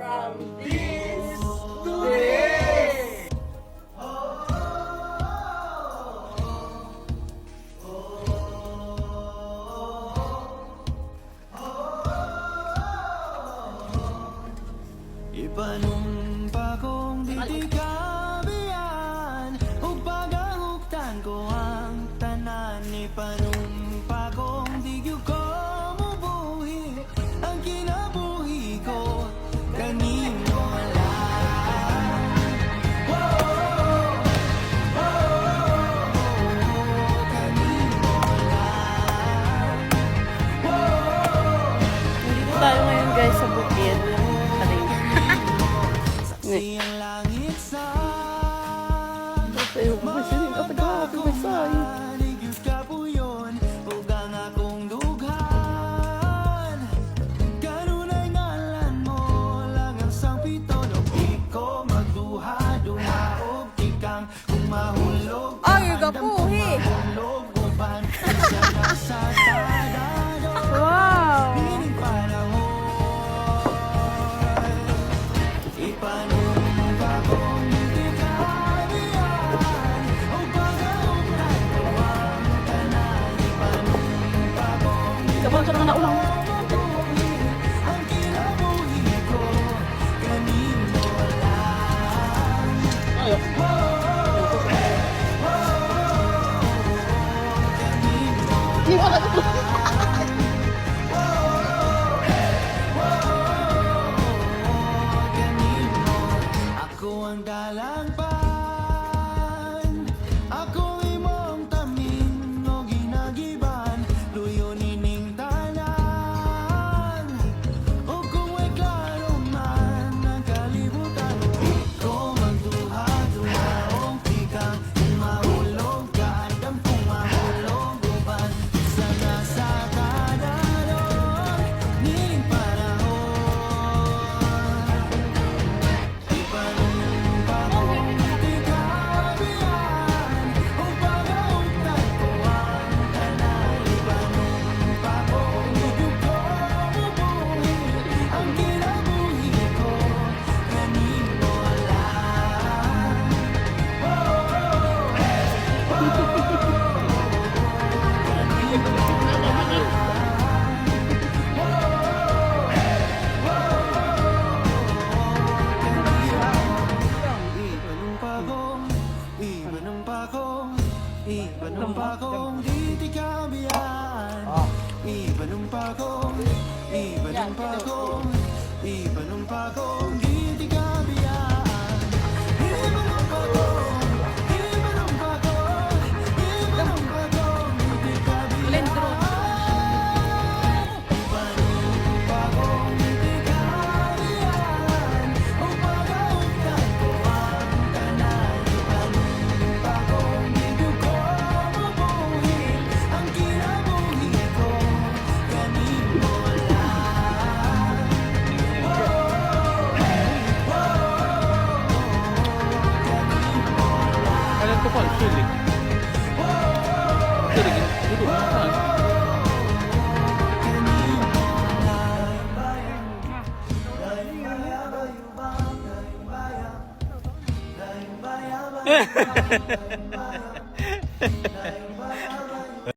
from this to this. Ipanumpa kong ditikabian ug pagahugtan ko ang tanan. Ipanumpa kong di gyud ko mubuhi ang kinabuhi ko kanimo lang. Kanimo lang. Nandito tayo ngayon guys sa bukid. Saksi ang langit sa Sayo, masin ka taga, masay. Ligid ka po yun, ug ang akong dughan. Kanunay ngalan mo lang ang sampito. Di ko magduha-duha og tikang kung mahulog ka. Ay, gapuhi. Mahulog uban sa nasa dadado. Wow! Piling panahon ipanumpa kong ditikabian ug pagahugtan ko ang tanan. Ipanumpa kong Kabang ka na ulang. ang kinabuhi ko kanimo lang. Di ba ka Ako ang dalangpan, ako imong tamin o ginagiban, luyo nining tanan. O kung may klaro man ang kalibutan, di ko magduha-duha o tikang kung mahulog ka, andam kung mahulog uban sa nasa kadalog, niling panahon. Ipanumpa kong ditikabian ug pagahugtan ko ang tanan. Ipanumpa kong di gyud ko mubuhi ang kinabuhi ko kanimo lang. Ipanumpa kong ditikabian. Ipanumpa kong ditikabian. Ipanumpa kong ditikabian. Ipanumpa kong ditikabian. Ipanumpa kong ditikabian ug pagahugtan ko ang tanan. Ipanumpa kong di gyud ko mubuhi ang kinabuhi ko kanimo lang. Kalian ko pa, sulit. Sulit, duduk makan. Hehehe